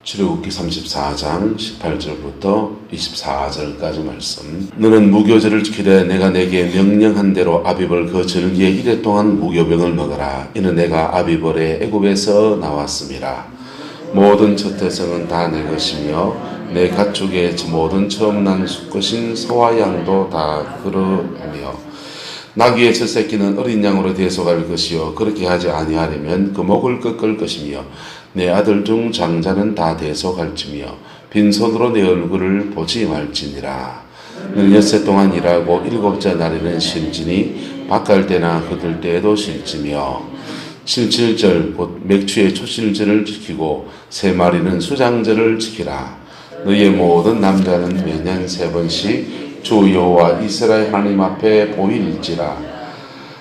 출애굽기 34장 18절부터 24절까지 말씀. 너는 무교절을 지키되 내가 내게 명령한 대로 아비벌 그 절기에 이래 동안 무교병을 먹어라. 이는 내가 아비벌에 애굽에서 나왔음이라. 모든 첫 태생은 다 내 것이며 내 가축의 모든 처음 난 수컷인 소와 양도 다 그러하며 나귀의 첫 새끼는 어린 양으로 대속할 것이요 그렇게 하지 아니하려면 그 목을 꺾을 것이며 내 아들 중 장자는 다 대속할지며 빈손으로 내 얼굴을 보지 말지니라. 너는 엿새 동안 일하고 일곱째 날에는 쉴지니 바깔 때나 흩을 때에도 쉴지며 77절 곧 맥추의 초실절을 지키고 세 마리는 수장절을 지키라. 너희의 모든 남자는 매년 3번씩 주 여호와 이스라엘 하나님 앞에 보일지라.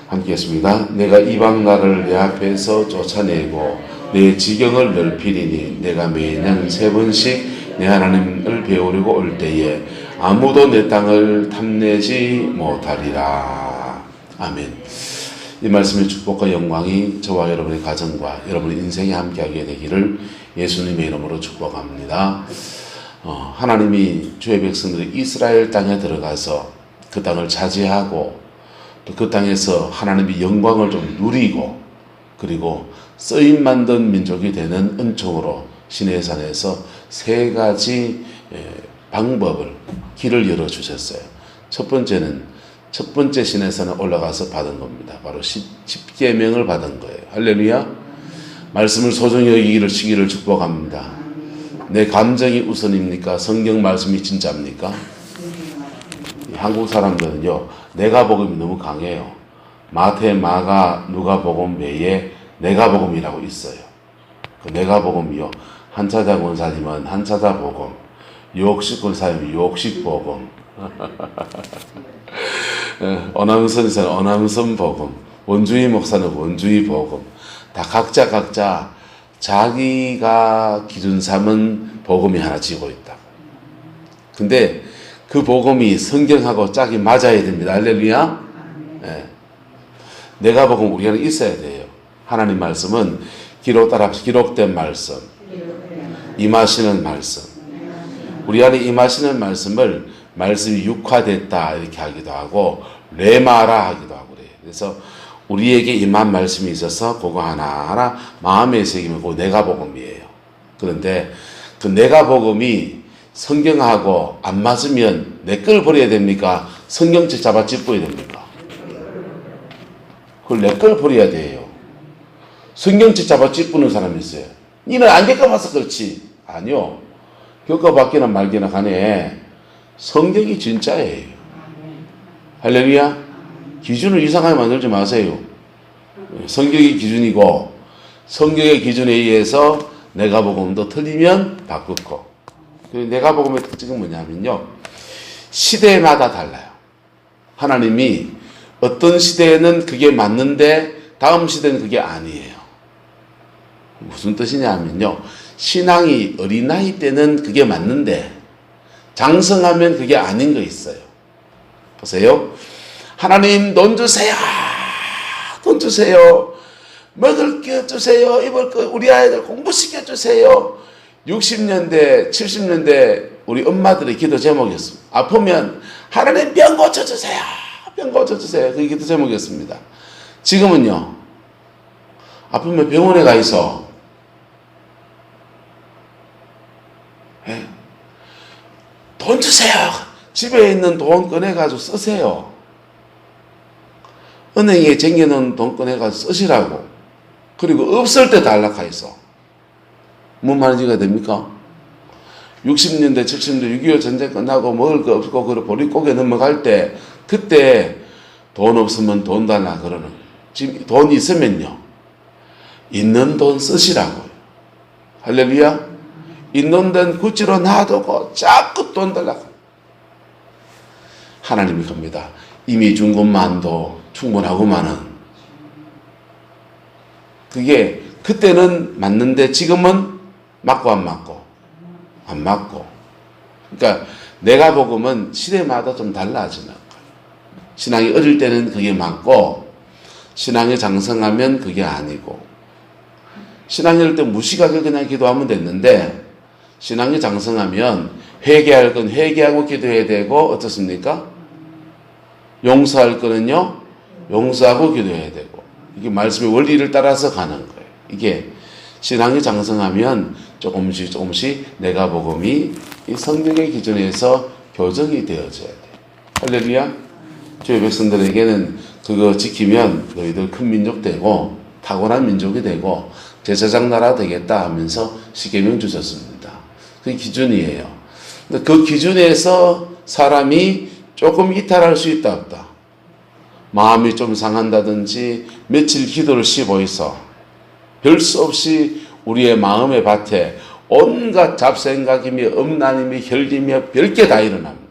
함께 했습니다. 내가 이방 나라를 내 앞에서 쫓아내고 내 지경을 넓히리니 내가 매년 3번씩 내 하나님을 배우려고 올 때에 아무도 내 땅을 탐내지 못하리라. 아멘. 이 말씀의 축복과 영광이 저와 여러분의 가정과 여러분의 인생에 함께하게 되기를 예수님의 이름으로 축복합니다. 하나님이 주의 백성들이 이스라엘 땅에 들어가서 그 땅을 차지하고 또 그 땅에서 하나님의 영광을 좀 누리고 그리고 쓰임 만든 민족이 되는 은총으로 시내산에서 3가지 방법을 길을 열어주셨어요. 첫 번째 시내산에 올라가서 받은 겁니다. 바로 10계명을 받은 거예요. 할렐루야. 말씀을 소중히 여기기를 시기를 축복합니다. 내 감정이 우선입니까? 성경 말씀이 진짜입니까? 한국 사람들은요, 내가복음이 너무 강해요. 마태, 마가, 누가복음 외에 내가복음이라고 있어요. 그 내가복음이요, 한차자 권사님은 한차자복음, 유옥식 권사님은 유옥식복음, 어남선에서는 어남선복음, 원주희 목사는 원주희복음, 다 각자 자기가 기준 삼은 복음이 하나 지고 있다. 근데 그 복음이 성경하고 짝이 맞아야 됩니다. 할렐루야. 네. 내가 복음 우리 안에 있어야 돼요. 하나님 말씀은 기록된 말씀, 임하시는 말씀. 우리 안에 임하시는 말씀을 말씀이 육화됐다 이렇게 하기도 하고 레마라 하기도 하고 그래요. 그래서 우리에게 임한 말씀이 있어서 그거 하나하나 마음에 새기면 그거 내가복음이에요. 그런데 그 내가복음이 성경하고 안 맞으면 내 걸 버려야 됩니까? 성경책 잡아 짚어야 됩니까? 그걸 내 걸 버려야 돼요. 성경책 잡아 짚는 사람이 있어요. 니는 안 겪어봐서 그렇지. 아니요. 겪어봤기나 말기나 간에 성경이 진짜예요. 할렐루야. 기준을 이상하게 만들지 마세요. 성경이 기준이고 성경의 기준에 의해서 내가복음도 틀리면 바꾸고. 내가복음의 특징은 뭐냐면요. 시대마다 달라요. 하나님이 어떤 시대에는 그게 맞는데 다음 시대는 그게 아니에요. 무슨 뜻이냐면요. 신앙이 어린아이 때는 그게 맞는데 장성하면 그게 아닌 거 있어요. 보세요. 하나님 돈 주세요. 돈 주세요. 먹을 거 주세요. 입을 거 우리 아이들 공부시켜 주세요. 60년대 70년대 우리 엄마들의 기도 제목이었습니다. 아프면 하나님 병 고쳐주세요. 병 고쳐주세요. 그게 기도 제목이었습니다. 지금은요. 아프면 병원에 가 있어. 네. 돈 주세요. 집에 있는 돈 꺼내가지고 쓰세요. 은행에 쟁여놓은 돈 꺼내가지고 쓰시라고. 그리고 없을 때 달라가 있어. 뭔 말인지가 됩니까? 60년대, 70년대 6.25 전쟁 끝나고 먹을 거 없고 그걸 보릿고개 넘어갈 때 그때 돈 없으면 돈 달라 그러는 지금 돈 있으면요. 있는 돈 쓰시라고요. 할렐루야. 있는 돈 구찌로 놔두고 자꾸 돈 달라고. 하나님이 겁니다. 이미 준 것만도 충분하구만은. 그게 그때는 맞는데 지금은 맞고 안 맞고 안 맞고. 그러니까 내가복음은 시대마다 좀 달라지는 거예요. 신앙이 어릴 때는 그게 맞고 신앙이 장성하면 그게 아니고 신앙이 어릴 때 무식하게 그냥 기도하면 됐는데 신앙이 장성하면 회개할 건 회개하고 기도해야 되고 어떻습니까? 용서할 거는요 용서하고 기도해야 되고 이게 말씀의 원리를 따라서 가는 거예요. 이게 신앙이 장성하면 조금씩 내가 복음이 이 성경의 기준에서 교정이 되어져야 돼. 할렐루야. 주의 백성들에게는 그거 지키면 너희들 큰 민족 되고 탁월한 민족이 되고 제사장 나라 되겠다 하면서 십계명 주셨습니다. 그 기준이에요. 근데 그 기준에서 사람이 조금 이탈할 수 있다 없다. 마음이 좀 상한다든지 며칠 기도를 쉬고 있어. 별 수 없이 우리의 마음의 밭에 온갖 잡생각이며 음란이며 혈리며 별게 다 일어납니다.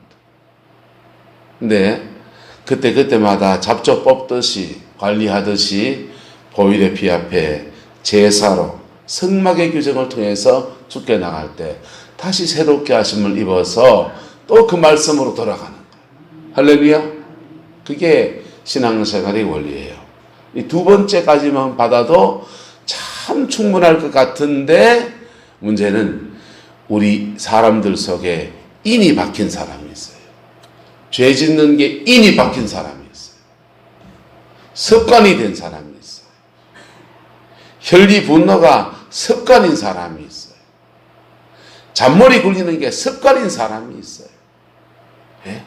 근데 그때마다 잡초 뽑듯이 관리하듯이 보일의 피 앞에 제사로 성막의 규정을 통해서 죽게 나갈 때 다시 새롭게 하심을 입어서 또 그 말씀으로 돌아가는 거예요. 할렐루야. 그게 신앙생활의 원리예요. 이 두 번째까지만 받아도 참 충분할 것 같은데 문제는 우리 사람들 속에 인이 박힌 사람이 있어요. 죄 짓는 게 인이 박힌 사람이 있어요. 습관이 된 사람이 있어요. 혈리 분노가 습관인 사람이 있어요. 잔머리 굴리는 게 습관인 사람이 있어요. 예?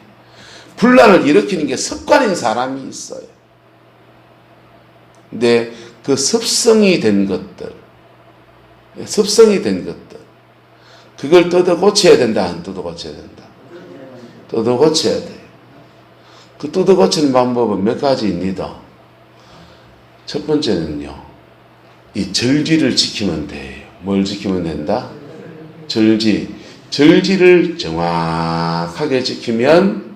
분란을 일으키는 게 습관인 사람이 있어요. 근데 그 습성이 된 것들, 그걸 뜯어 고쳐야 된다, 안 뜯어 고쳐야 된다? 뜯어 고쳐야 돼요. 그 뜯어 고치는 방법은 몇 가지입니다. 첫 번째는요, 이 절지를 지키면 돼요. 뭘 지키면 된다? 절지를 정확하게 지키면,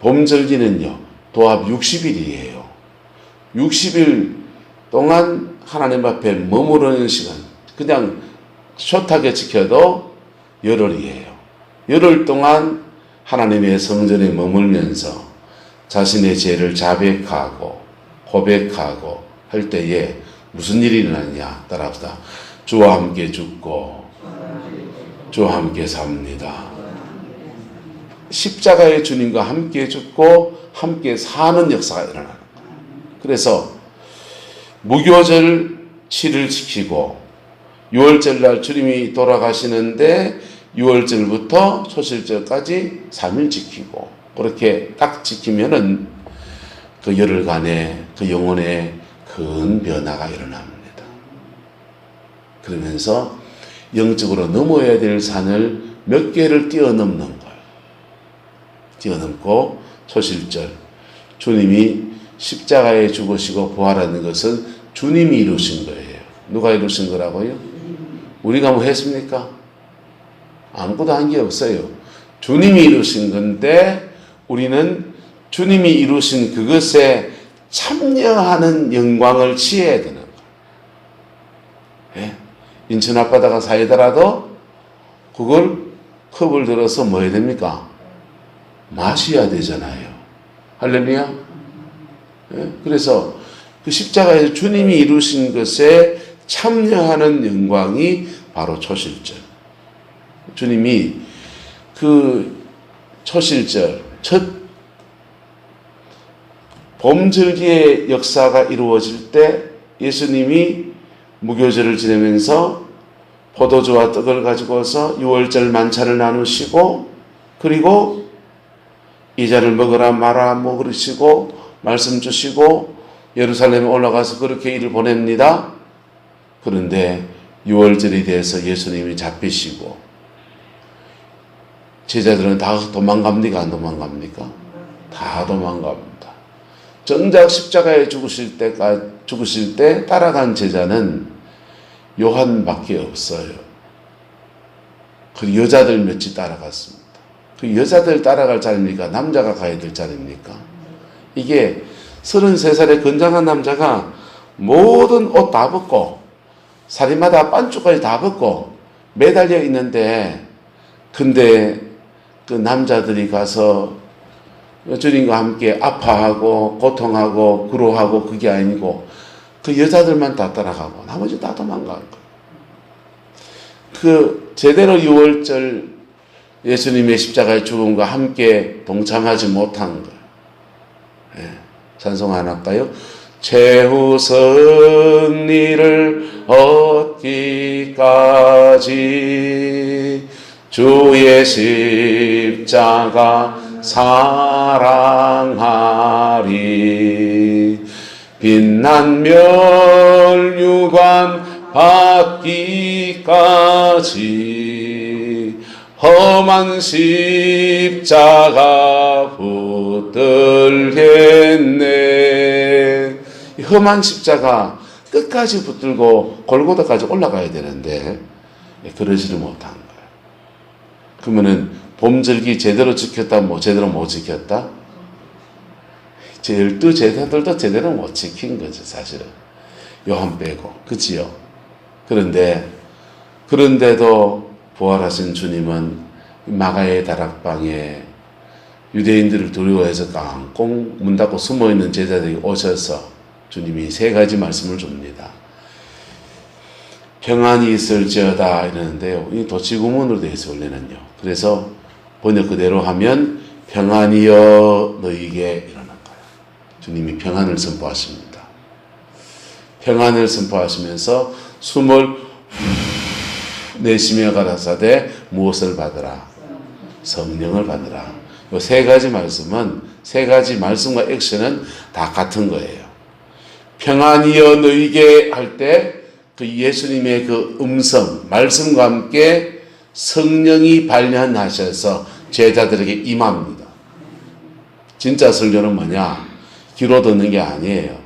봄절기는요, 도합 60일이에요. 60일 동안 하나님 앞에 머무르는 시간, 그냥 숏하게 지켜도 열흘이에요. 열흘 동안 하나님의 성전에 머물면서 자신의 죄를 자백하고 고백하고 할 때에 무슨 일이 일어나냐? 따라합시다. 주와 함께 죽고 주와 함께 삽니다. 십자가의 주님과 함께 죽고 함께 사는 역사가 일어나는 거예요. 그래서 무교절 7일 지키고 6월절 날 주님이 돌아가시는데 6월절부터 초실절까지 3일 지키고 그렇게 딱 지키면은 그 열흘간의 그 영혼의 큰 변화가 일어납니다. 그러면서 영적으로 넘어야 될 산을 몇 개를 뛰어넘는 거예요. 뛰어넘고 초실절 주님이 십자가에 죽으시고 부활하는 것은 주님이 이루신 거예요. 누가 이루신 거라고요? 우리가 뭐 했습니까? 아무것도 한 게 없어요. 주님이 이루신 건데 우리는 주님이 이루신 그것에 참여하는 영광을 취해야 되는 거예요. 예? 인천 앞바다가 사이더라도 그걸 컵을 들어서 뭐 해야 됩니까? 마셔야 되잖아요. 할렐루야. 예? 그래서 그 십자가에서 주님이 이루신 것에 참여하는 영광이 바로 초실절. 주님이 그 초실절, 첫 봄절기의 역사가 이루어질 때 예수님이 무교절을 지내면서 포도주와 떡을 가지고서 6월절 만찬을 나누시고 그리고 이 잔을 먹으라 마라 먹으시고 말씀 주시고 예루살렘에 올라가서 그렇게 일을 보냅니다. 그런데 6월절이 돼서 예수님이 잡히시고 제자들은 다 도망갑니까? 안 도망갑니까? 다 도망갑니다. 정작 십자가에 죽으실 때 따라간 제자는 요한밖에 없어요. 그 여자들 몇이 따라갔습니다. 그 여자들 따라갈 자리입니까? 남자가 가야 될 자리입니까? 이게 33살의 건장한 남자가 모든 옷 다 벗고 살이마다 반쪽까지 다 벗고 매달려 있는데 근데 그 남자들이 가서 주님과 함께 아파하고 고통하고 구로하고 그게 아니고 그 여자들만 다 따라가고 나머지 다 도망간 거예요. 그 제대로 유월절 예수님의 십자가의 죽음과 함께 동참하지 못한 거예요. 예, 찬송 안 할까요? 최후 승리를 얻기까지 주의 십자가 사랑하리. 빛난 멸류관 받기까지 험한 십자가 붙들겠네. 이 험한 십자가 끝까지 붙들고 골고다까지 올라가야 되는데 그러지를 못한 거예요. 그러면은 봄절기 제대로 지켰다, 뭐 제대로 못 지켰다? 12제사들도 제대로 못 지킨 거죠, 사실은. 요한 빼고. 그치요? 그런데도 부활하신 주님은 마가의 다락방에 유대인들을 두려워해서 깡꽁 문 닫고 숨어있는 제자들이 오셔서 주님이 3가지 말씀을 줍니다. 평안이 있을지어다 이러는데요. 이 도치구문으로 되어 있어요, 원래는요. 그래서 번역 그대로 하면 평안이여 너희에게 이러는 거예요. 주님이 평안을 선포하십니다. 평안을 선포하시면서 숨을 내쉬며 가라사대 무엇을 받으라? 성령을 받으라. 이 3가지 말씀은 3가지 말씀과 액션은 다 같은 거예요. 평안이여 너희에게 할 때 그 예수님의 그 음성, 말씀과 함께 성령이 발현하셔서 제자들에게 임합니다. 진짜 설교는 뭐냐? 귀로 듣는 게 아니에요.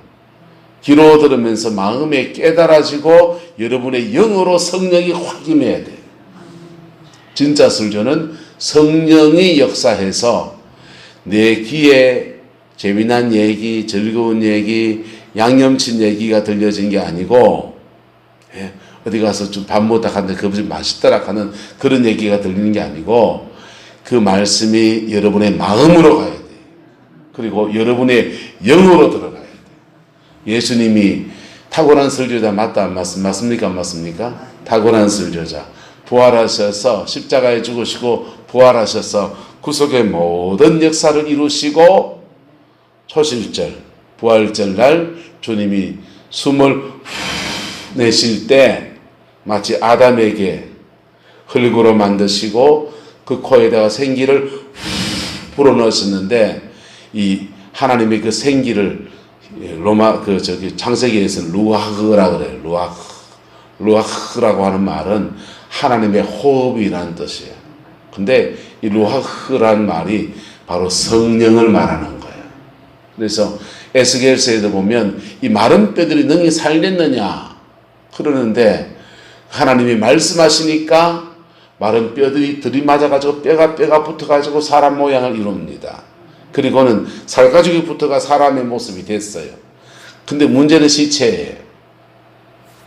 귀로 들으면서 마음에 깨달아지고 여러분의 영으로 성령이 확 임해야 돼요. 진짜 설교는 성령이 역사해서 내 귀에 재미난 얘기, 즐거운 얘기, 양념친 얘기가 들려진 게 아니고 어디 가서 좀 밥 먹다 갔는데 그거 좀 맛있더라 하는 그런 얘기가 들리는 게 아니고 그 말씀이 여러분의 마음으로 가야 돼요. 그리고 여러분의 영으로 들어가야 돼요. 예수님이 탁월한 설교자 맞다 안 맞습니까? 안 맞습니까? 탁월한 설교자. 부활하셔서 십자가에 죽으시고 부활하셔서 구속의 모든 역사를 이루시고 초실절, 부활절 날 주님이 숨을 내쉴 때 마치 아담에게 흙으로 만드시고 그 코에다가 생기를 불어넣으셨는데 이 하나님의 그 생기를 로마 창세기에서는 루아흐라 그래요. 루아흐라고 하는 말은 하나님의 호흡이라는 뜻이에요. 근데 이 루아흐라는 말이 바로 성령을 말하는 거예요. 그래서 에스겔서에도 보면 이 마른 뼈들이 능히 살겠느냐 그러는데 하나님이 말씀하시니까 마른 뼈들이 들이맞아가지고 뼈가 붙어가지고 사람 모양을 이룹니다. 그리고는 살가죽이 붙어가 사람의 모습이 됐어요. 근데 문제는 시체예요.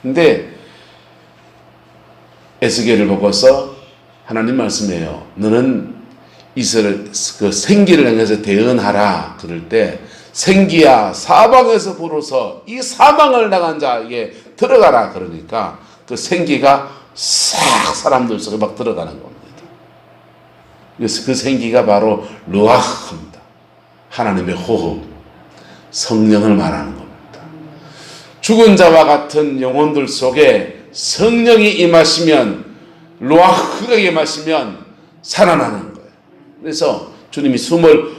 근데 에스겔을 보고서 하나님 말씀해요. 너는 이스라엘 그 생기를 향해서 대언하라. 그럴 때 생기야 사방에서 불어서 이 사망을 당한 자에게 들어가라. 그러니까 그 생기가 싹 사람들 속에 막 들어가는 겁니다. 그래서 그 생기가 바로 루아흐입니다. 하나님의 호흡, 성령을 말하는 겁니다. 죽은 자와 같은 영혼들 속에 성령이 임하시면, 루아흐가 임하시면 살아나는 거예요. 그래서 주님이 숨을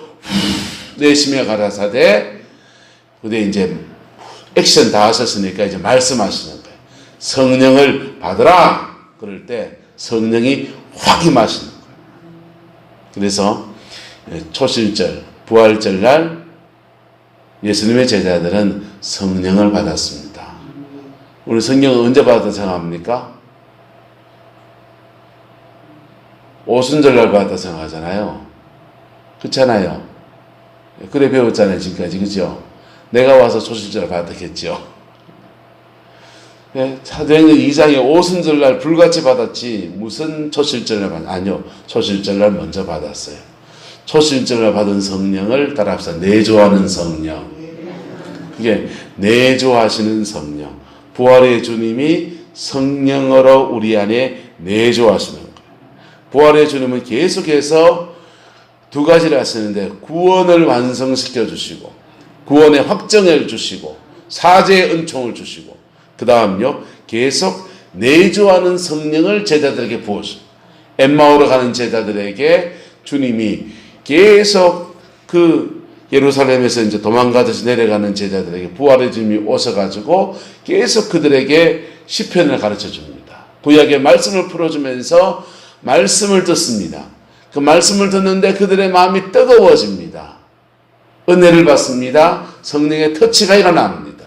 내쉬며 가라사대, 근데 이제 액션 다 하셨으니까 이제 말씀하시는 거예요. 성령을 받으라. 그럴 때 성령이 확 임하시는 거예요. 그래서 초실절, 부활절 날 예수님의 제자들은 성령을 받았습니다. 우리 성령을 언제 받았다고 생각합니까? 오순절날 받았다고 생각하잖아요. 그렇잖아요. 그래 배웠잖아요, 지금까지. 그죠? 내가 와서 초실절을 받았겠죠. 사도행전 2장에 오순절날 불같이 받았지 무슨 초실절날 아니요, 초실절날 먼저 받았어요. 초실절날 받은 성령을 따라합시다. 내조하는 성령. 그게 내조하시는 성령. 부활의 주님이 성령으로 우리 안에 내조하시는 거예요. 부활의 주님은 계속해서 두 가지를 하시는데 구원을 완성시켜 주시고 구원의 확정을 주시고 사죄의 은총을 주시고 그 다음요 계속 내조하는 성령을 제자들에게 부어주시고 엠마오로 가는 제자들에게 주님이 계속 그 예루살렘에서 이제 도망가듯이 내려가는 제자들에게 부활의 주님이 오셔가지고 계속 그들에게 시편을 가르쳐 줍니다. 구약의 말씀을 풀어주면서 말씀을 듣습니다. 그 말씀을 듣는데 그들의 마음이 뜨거워집니다. 은혜를 받습니다. 성령의 터치가 일어납니다.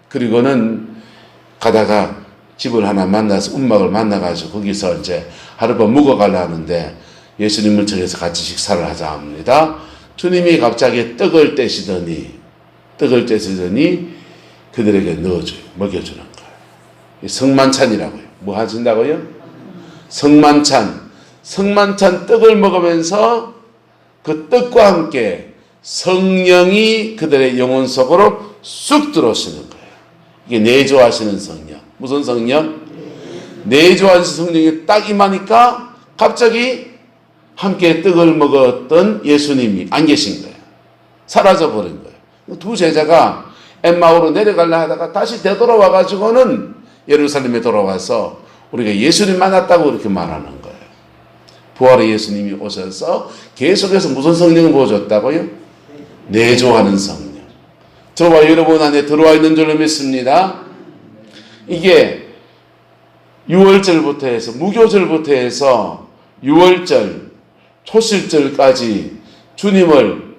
그리고는 가다가 집을 하나 만나서 움막을 만나가지고 거기서 이제 하룻밤 묵어가려 하는데 예수님을 정해서 같이 식사를 하자 합니다. 주님이 갑자기 떡을 떼시더니 그들에게 넣어줘요. 먹여주는 거예요. 성만찬이라고요. 뭐 하신다고요? 성만찬 떡을 먹으면서 그 떡과 함께 성령이 그들의 영혼 속으로 쑥 들어오시는 거예요. 이게 내조하시는 성령. 무슨 성령? 내조하시는 성령이 딱 임하니까 갑자기 함께 떡을 먹었던 예수님이 안 계신 거예요. 사라져 버린 거예요. 두 제자가 엠마오로 내려가려 하다가 다시 되돌아와 가지고는 예루살렘에 돌아와서 우리가 예수님 만났다고 이렇게 말하는 거예요. 부활의 예수님이 오셔서 계속해서 무슨 성령을 보여줬다고요? 내조하는 성령. 저와 여러분 안에 들어와 있는 줄로 믿습니다. 이게 6월절부터 해서 무교절부터 해서 6월절 초실절까지 주님을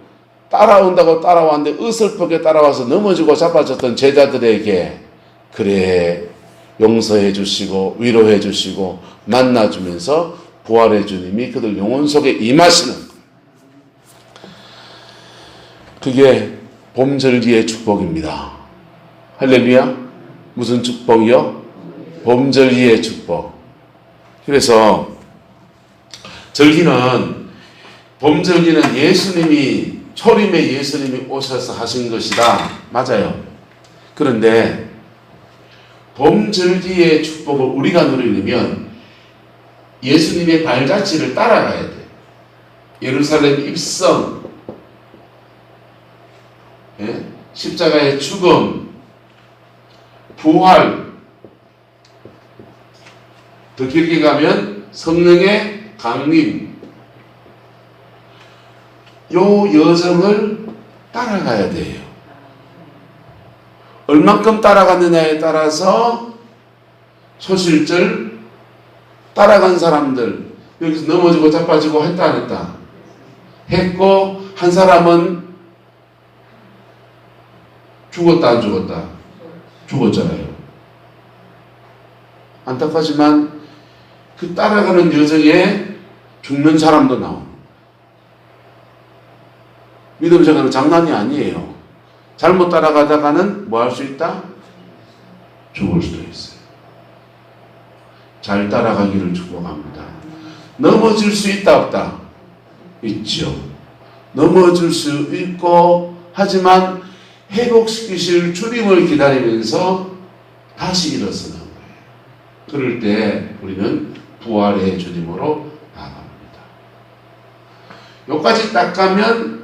따라온다고 따라왔는데 어설프게 따라와서 넘어지고 자빠졌던 제자들에게 그래 용서해 주시고 위로해 주시고 만나주면서 부활의 주님이 그들 영혼 속에 임하시는 거예요. 그게 봄절기의 축복입니다. 할렐루야. 무슨 축복이요? 봄절기의 축복. 그래서 봄절기는 예수님이 초림에 예수님이 오셔서 하신 것이다. 맞아요. 그런데 봄절기의 축복을 우리가 누리려면 예수님의 발자취를 따라가야 돼. 예루살렘 입성, 십자가의 죽음, 부활, 더 길게 가면 성령의 강림, 요 여정을 따라가야 돼요. 얼만큼 따라갔느냐에 따라서 초실절 따라간 사람들 여기서 넘어지고 자빠지고 했다 안 했다? 했고 한 사람은 죽었다 안 죽었다? 죽었잖아요. 안타깝지만 그 따라가는 여정에 죽는 사람도 나옵니다. 믿음 생활은 장난이 아니에요. 잘못 따라가다가는 뭐 할 수 있다? 죽을 수도 있어요. 잘 따라가기를 축복합니다. 넘어질 수 있다 없다? 있죠. 넘어질 수 있고 하지만 회복시키실 주님을 기다리면서 다시 일어서는 거예요. 그럴 때 우리는 부활의 주님으로 나아갑니다. 여기까지 딱 가면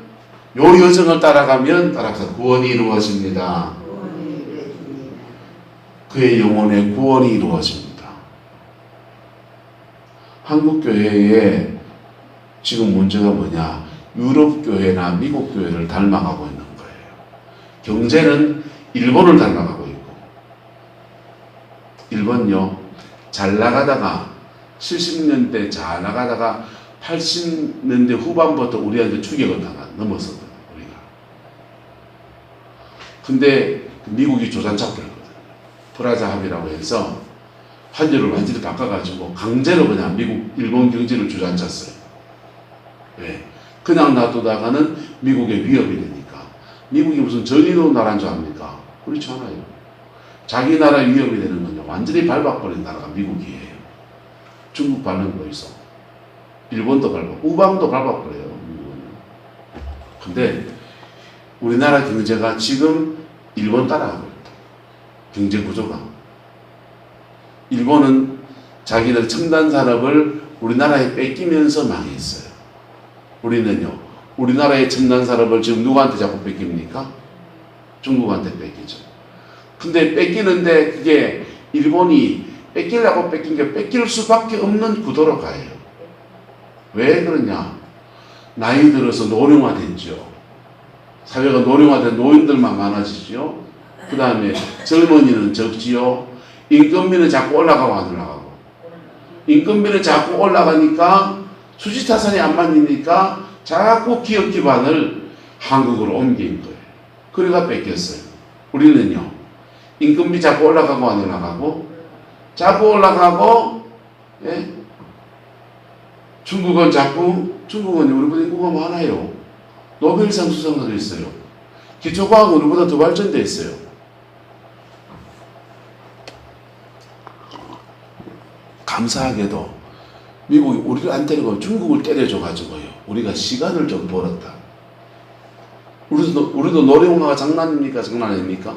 요 여정을 따라가면 구원이 이루어집니다. 그의 영혼의 구원이 이루어집니다. 한국 교회에 지금 문제가 뭐냐? 유럽 교회나 미국 교회를 닮아가고 있는 거예요. 경제는 일본을 닮아가고 있고, 일본요 잘 나가다가 70년대 잘 나가다가 80년대 후반부터 우리한테 추격을 넘었었거든요. 우리가. 근데 미국이 조산 잡고 했거든요. 프라자 합의라고 해서 환율을 완전히 바꿔가지고 강제로 그냥 일본 경제를 주저앉혔어요. 왜? 그냥 놔두다가는 미국의 위협이 되니까. 미국이 무슨 전인도 나라인 줄 압니까? 그렇지 않아요. 자기 나라 위협이 되는 건요 완전히 밟아버린 나라가 미국이에요. 중국 밟는 거 있어. 일본도 밟고 우방도 밟아버려요. 미국은. 근데 우리나라 경제가 지금 일본 따라가고 있다. 경제 구조가. 일본은 자기들 첨단 산업을 우리나라에 뺏기면서 망했어요. 우리는요, 우리나라의 첨단 산업을 지금 누구한테 자꾸 뺏깁니까? 중국한테 뺏기죠. 근데 뺏기는데 그게 일본이 뺏기려고 뺏긴 게 뺏길 수밖에 없는 구도로 가요. 왜 그러냐? 나이 들어서 노령화됐죠. 사회가 노령화된 노인들만 많아지죠. 그 다음에 젊은이는 적지요. 인건비는 자꾸 올라가고 안 올라가고. 인건비는 자꾸 올라가니까 수지타산이 안 맞으니까 자꾸 기업 기반을 한국으로 옮긴 거예요. 그래가 뺏겼어요. 우리는요, 인건비 자꾸 올라가고 안 올라가고, 자꾸 올라가고, 예? 중국은 우리보다 인구가 많아요. 노벨상 수상을 했어요. 기초과학은 우리보다 더 발전돼 있어요. 감사하게도 미국이 우리를 안 때리고 중국을 때려줘가지고요, 우리가 시간을 좀 벌었다. 우리도 노령화가 장난입니까? 장난 아닙니까?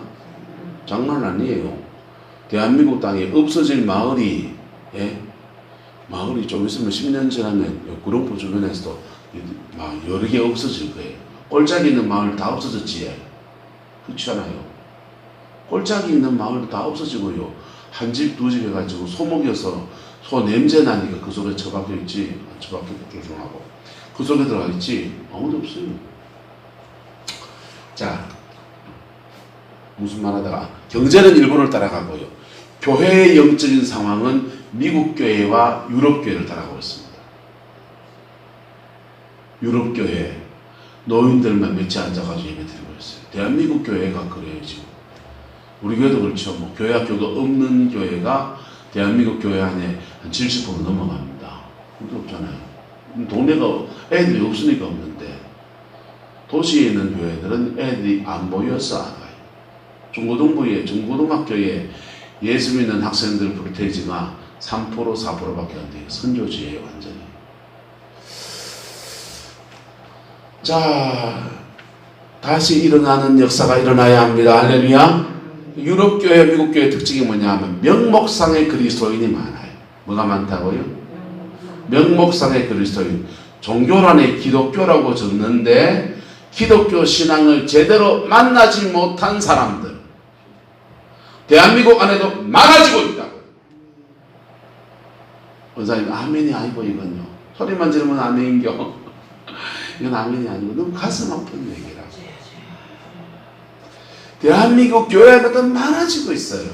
장난 아니에요. 대한민국 땅에 없어질 마을이, 예? 마을이 좀 있으면 10년 지나면 구룡포 주변에서도 막 여러 개 없어질 거예요. 꼴짝이 있는 마을 다 없어졌지. 그렇지 않아요? 꼴짝이 있는 마을 다 없어지고요, 한 집 두 집 해가지고 소 먹여서 소 냄새 나니까 그 속에 처박혀 있지. 처박혀 조종하고 그 속에 들어가 있지. 아무도 없어요. 자, 무슨 말 하다가, 경제는 일본을 따라가고요, 교회의 영적인 상황은 미국 교회와 유럽 교회를 따라가고 있습니다. 유럽 교회 노인들만 며칠 앉아가지고 예배 드리고 있어요. 대한민국 교회가 그래요. 지금 우리 교회도 그렇죠. 뭐 교회 학교가 없는 교회가 대한민국 교회 안에 한 70% 넘어갑니다. 그게 없잖아요. 동네가 애들이 없으니까 없는데, 도시에 있는 교회들은 애들이 안 모여서 안 가요. 중고등학교에 예수 믿는 학생들 불테이지가 3% 4%밖에 안 돼요. 선조지예요, 완전히. 자, 다시 일어나는 역사가 일어나야 합니다. 할렐루야. 유럽 교회, 미국 교회 특징이 뭐냐 하면 명목상의 그리스도인이 많아요. 뭐가 많다고요? 명목상의 그리스도인. 종교란에 기독교라고 적는데 기독교 신앙을 제대로 만나지 못한 사람들, 대한민국 안에도 많아지고 있다고. 원사님, 아멘이 아니고 이건요, 소리만 지르면 아멘인겨. 이건 아멘이 아니고 너무 가슴 아픈 얘기라. 대한민국 교회 안에도 많아지고 있어요.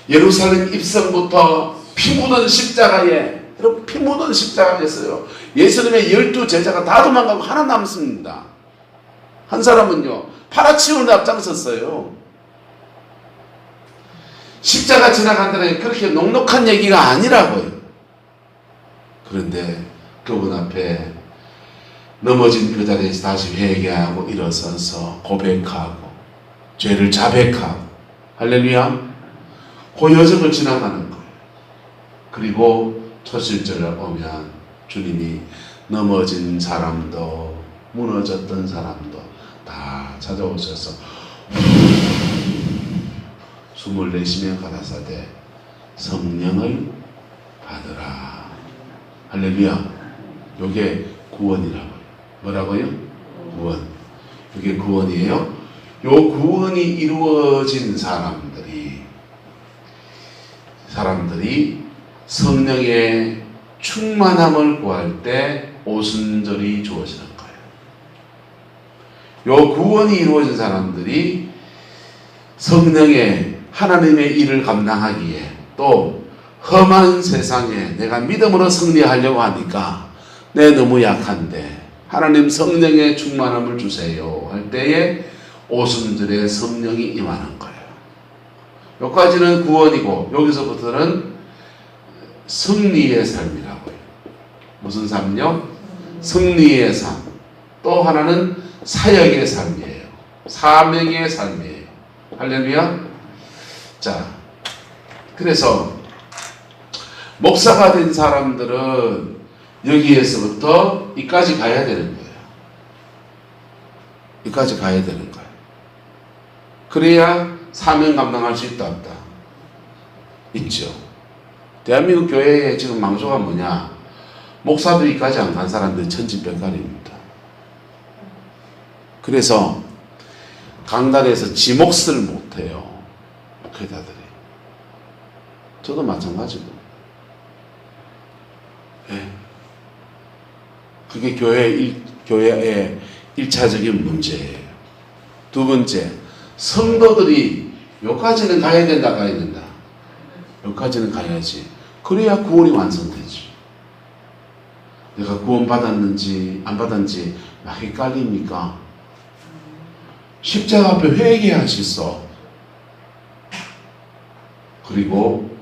예루살렘 입성부터 피 묻은 십자가에, 여러분, 피 묻은 십자가였어요. 예수님의 12제자가 다 도망가고 하나 남습니다. 한 사람은요, 팔아치우는 데 앞장섰어요. 십자가 지나간다는 게 그렇게 녹록한 얘기가 아니라고요. 그런데 그분 앞에 넘어진 그 자리에서 다시 회개하고 일어서서 고백하고 죄를 자백하고, 할렐루야, 그 여정을 지나가는 거예요. 그리고 첫 실절에 오면 주님이 넘어진 사람도 무너졌던 사람도 다 찾아오셔서 숨을 내쉬며 가라사대 성령을 받으라. 할렐루야. 요게 구원이라고요. 뭐라고요? 구원. 이게 구원이에요. 요 구원이 이루어진 사람들이 성령의 충만함을 구할 때 오순절이 주어지는 거예요. 요 구원이 이루어진 사람들이 성령의 하나님의 일을 감당하기에, 또 험한 세상에 내가 믿음으로 승리하려고 하니까 내 너무 약한데 하나님 성령의 충만함을 주세요 할 때에 오순절에 성령이 임하는 거예요. 여기까지는 구원이고, 여기서부터는 승리의 삶이라고요. 무슨 삶요? 승리의 삶. 또 하나는 사역의 삶이에요. 사명의 삶이에요. 할렐루야. 자, 그래서 목사가 된 사람들은 여기에서부터 이까지 가야 되는 거예요. 이까지 가야 되는 거예요. 그래야 사명 감당할 수 있다 없다? 있죠. 대한민국 교회의 지금 망조가 뭐냐? 목사들이까지 안 간 사람들이 천지백갈입니다. 그래서 강단에서 지 몫을 못해요. 목회자들이. 저도 마찬가지고. 예. 그게 교회의 1차적인 문제예요. 두 번째, 성도들이 여기까지는 가야 된다. 여기까지는 가야지. 그래야 구원이 완성되지. 내가 구원 받았는지 안 받았는지 막 헷갈립니까? 십자가 앞에 회개하셨어. 그리고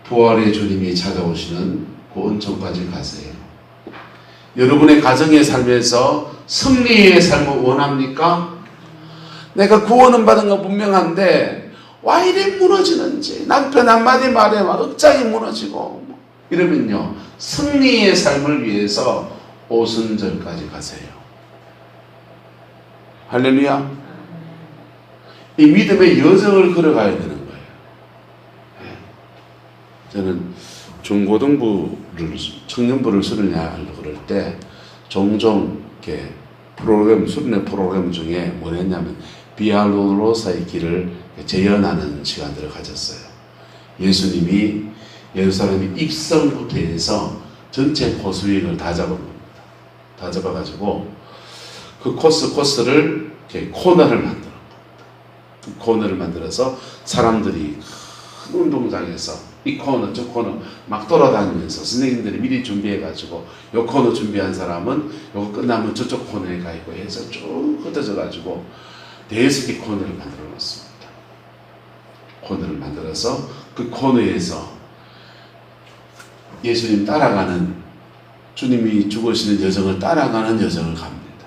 부활의 주님이 찾아오시는 그 은총까지 가세요. 여러분의 가정의 삶에서 승리의 삶을 원합니까? 내가 구원은 받은 건 분명한데 왜 이래 무너지는지, 남편 한마디 말에 막 억장이 무너지고 이러면요, 승리의 삶을 위해서 오순절까지 가세요. 할렐루야. 이 믿음의 여정을 걸어가야 되는 거예요. 저는 중고등부를, 청년부를 수련하려고 그럴 때 종종 이렇게 수련회 프로그램 중에 뭐랬냐면 비아돌로사의 길을 재현하는 시간들을 가졌어요. 예수님이 예루살렘 입성부터 해서 전체 코스윙을 다 잡은 겁니다. 다 잡아가지고 그 코스를 이렇게 코너를 만들어. 그 코너를 만들어서 사람들이 큰 운동장에서 이 코너 저 코너 막 돌아다니면서 선생님들이 미리 준비해가지고 요 코너 준비한 사람은 요거 끝나면 저쪽 코너에 가 있고 해서 쭉 흩어져가지고 4개 코너를 만들어 놨습니다. 코너를 만들어서 그 코너에서 예수님 따라가는, 주님이 죽으시는 여정을 따라가는 여정을 갑니다.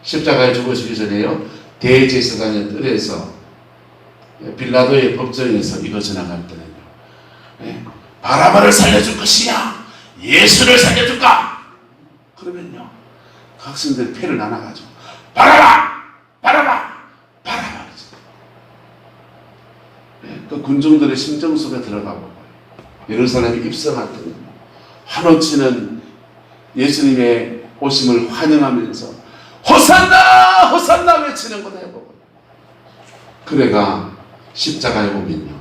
십자가에 죽으시기 전에요, 대제사장의 뜰에서 빌라도의 법정에서 이거 지나갈 때는요, 바라바를 살려줄 것이냐, 예수를 살려줄까? 그러면요, 학생들 패를 나눠가지고 바라바 그 군중들의 심정 속에 들어가 보고 예루살렘에 입성할 때는 환호치는 예수님의 오심을 환영하면서 호산나 호산나 외치는 것 해보고, 그래가 십자가에 보면요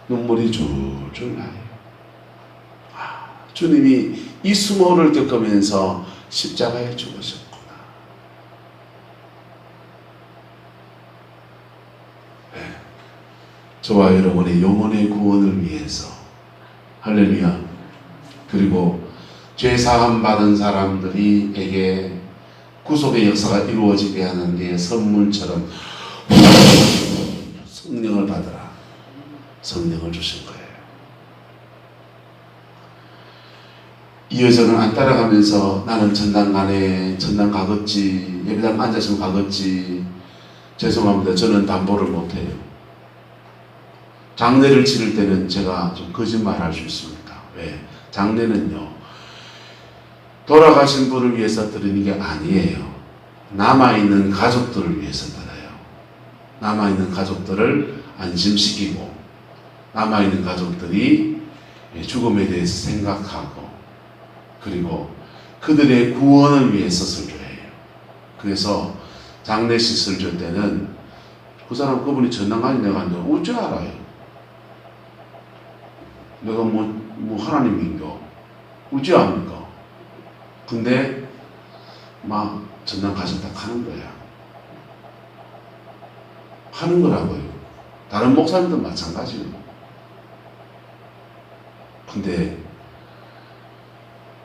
눈물이 줄줄 나요. 주님이 이 수모를 겪으면서 십자가에 죽으셨구나. 저와 여러분의 영혼의 구원을 위해서, 할렐루야. 그리고 죄사함 받은 사람들에게 구속의 역사가 이루어지게 하는 게 선물처럼 성령을 받으라. 성령을 주신 거예요. 이 여정을 안 따라가면서 나는 전당 가네, 전당 가겠지, 예배당 앉아서 가겠지, 죄송합니다. 저는 담보를 못해요. 장례를 치를 때는 제가 좀 거짓말할 수 있습니다. 왜? 장례는요, 돌아가신 분을 위해서 드리는 게 아니에요. 남아있는 가족들을 위해서 드려요. 남아있는 가족들을 안심시키고, 남아있는 가족들이 죽음에 대해서 생각하고, 그리고 그들의 구원을 위해서 설교해요. 그래서 장례식 설교 때는 그 사람, 그분이 전당간이 내가 어찌 알아요? 내가 뭐 하나님인가? 어찌 압니까? 근데 막 전당 가셨다 하는 거야. 하는 거라고요. 다른 목사님도 마찬가지예요. 근데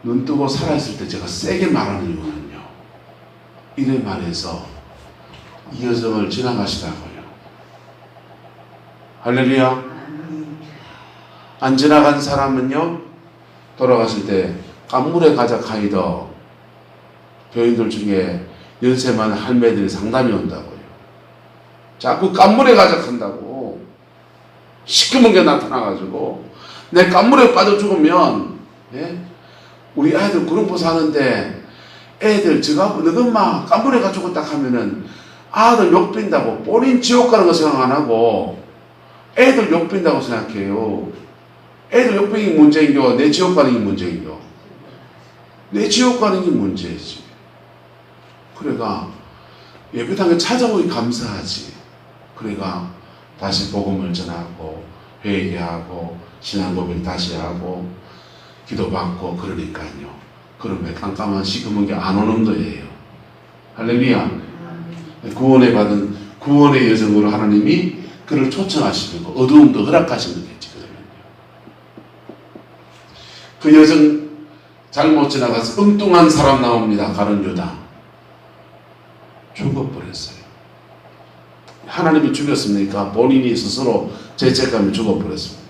눈 뜨고 살아있을 때 제가 세게 말하는 이유는요, 이래 말해서 이 여정을 지나가시라고요. 할렐루야. 안 지나간 사람은요, 돌아가실 때 깐물에 가자 카이더 교인들 중에 연세 많은 할매들이 상담이 온다고요. 자꾸 깐물에 가자 한다고. 시커먼 게 나타나가지고 내 깐물에 빠져 죽으면, 우리 아이들 구름포 사는데 애들 저가 너희 엄마 깐물에 가 죽었다 하면은 아들 욕 빈다고, 본인 지옥 가는 거 생각 안 하고 애들 욕 빈다고 생각해요. 애들 역병이 문제인겨? 내 지옥 가는 게 문제인겨? 내 지옥 가는 게 문제지. 그래가 예배당에 찾아오기 감사하지. 그래가 다시 복음을 전하고 회개하고 신앙 고백 다시 하고 기도받고 그러니까요. 그러면 깜깜한 시커먼 게 안 오는 거예요. 할렐루야. 구원에 받은 구원의 여정으로 하나님이 그를 초청하시는 거, 어두움도 허락하시는 거겠지. 그 여정 잘못 지나가서 엉뚱한 사람 나옵니다. 가룟 유다. 죽어버렸어요. 하나님이 죽였습니까? 본인이 스스로 죄책감이 죽어버렸습니다.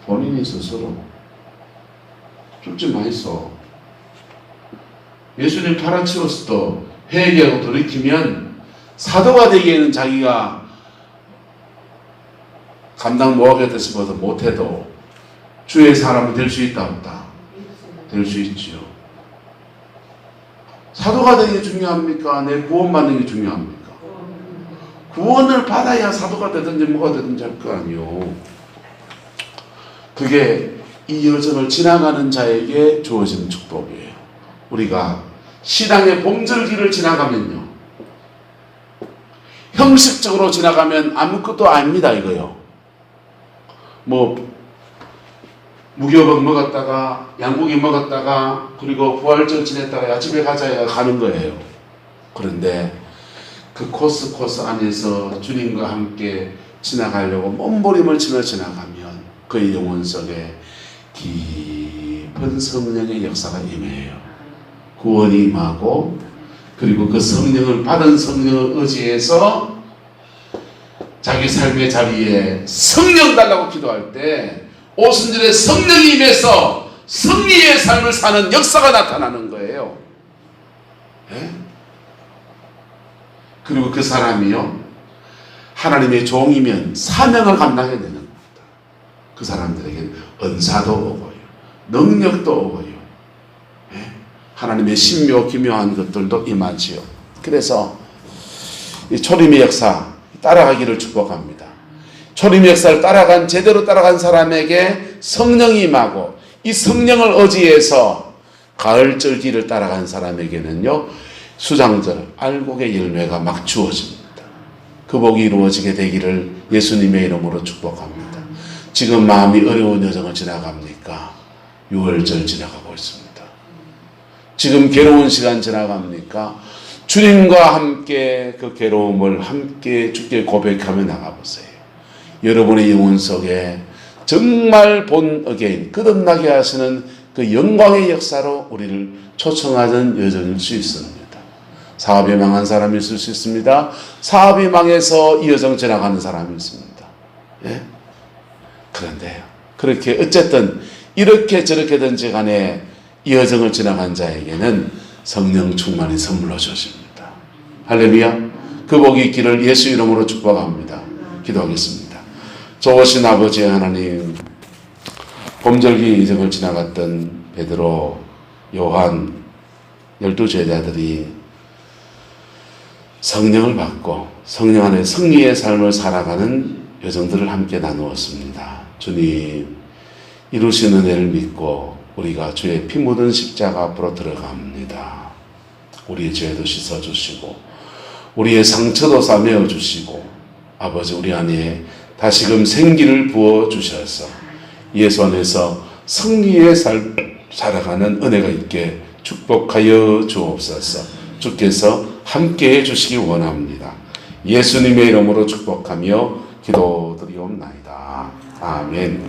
본인이 스스로 죽지 마있어. 예수님 팔아치웠어도 회개하고 돌이키면 사도가 되기에는 자기가 감당 못하겠다 싶어서 못해도 주의 사람이 될 수 있다 없다? 될 수 있지요. 사도가 되는 게 중요합니까? 내 구원받는 게 중요합니까? 구원을 받아야 사도가 되든지 뭐가 되든지 할 거 아니요. 그게 이 여정을 지나가는 자에게 주어지는 축복이에요. 우리가 신앙의 봄절기를 지나가면요, 형식적으로 지나가면 아무것도 아닙니다. 이거요. 무교병 먹었다가 양고기 먹었다가 그리고 부활절 지냈다가 야 집에 가자 가는 거예요. 그런데 그 코스 안에서 주님과 함께 지나가려고 몸부림을 치며 지나가면 그의 영혼 속에 깊은 성령의 역사가 임해요. 구원이 임하고 그리고 그 성령을 받은 성령을 의지해서 자기 삶의 자리에 성령 달라고 기도할 때 오순절에 성령이 임해서 승리의 삶을 사는 역사가 나타나는 거예요. 네? 그리고 그 사람이요, 하나님의 종이면 사명을 감당해야 되는 겁니다. 그 사람들에게 은사도 오고요, 능력도 오고요, 네? 하나님의 신묘 기묘한 것들도 임하지요. 그래서 이 초림의 역사 따라가기를 축복합니다. 초림의 역사를 제대로 따라간 사람에게 성령이 임하고 이 성령을 의지해서 가을절기를 따라간 사람에게는요, 수장절, 알곡의 열매가 막 주어집니다. 그 복이 이루어지게 되기를 예수님의 이름으로 축복합니다. 지금 마음이 어려운 여정을 지나갑니까? 6월절 지나가고 있습니다. 지금 괴로운 시간 지나갑니까? 주님과 함께 그 괴로움을 함께 주께 고백하며 나가보세요. 여러분의 영혼 속에 정말 본 어게인 거듭나게 하시는 그 영광의 역사로 우리를 초청하는 여정일 수 있습니다. 사업이 망한 사람이 있을 수 있습니다. 사업이 망해서 이 여정 지나가는 사람이 있습니다. 예? 그런데 그렇게 어쨌든 이렇게 저렇게든지 간에 이 여정을 지나간 자에게는 성령 충만이 선물로 주십니다. 할렐루야. 그 복이 있기를 예수 이름으로 축복합니다. 기도하겠습니다. 좋으신 아버지 하나님, 봄절기 이정을 지나갔던 베드로, 요한 12제자들이 성령을 받고 성령 안에 승리의 삶을 살아가는 여정들을 함께 나누었습니다. 주님, 이루신 은혜를 믿고 우리가 주의 피 묻은 십자가 앞으로 들어갑니다. 우리의 죄도 씻어주시고 우리의 상처도 싸매어 주시고 아버지, 우리 안에 다시금 생기를 부어주셔서 예수 안에서 승리의 삶 살아가는 은혜가 있게 축복하여 주옵소서. 주께서 함께해 주시기 원합니다. 예수님의 이름으로 축복하며 기도드리옵나이다. 아멘.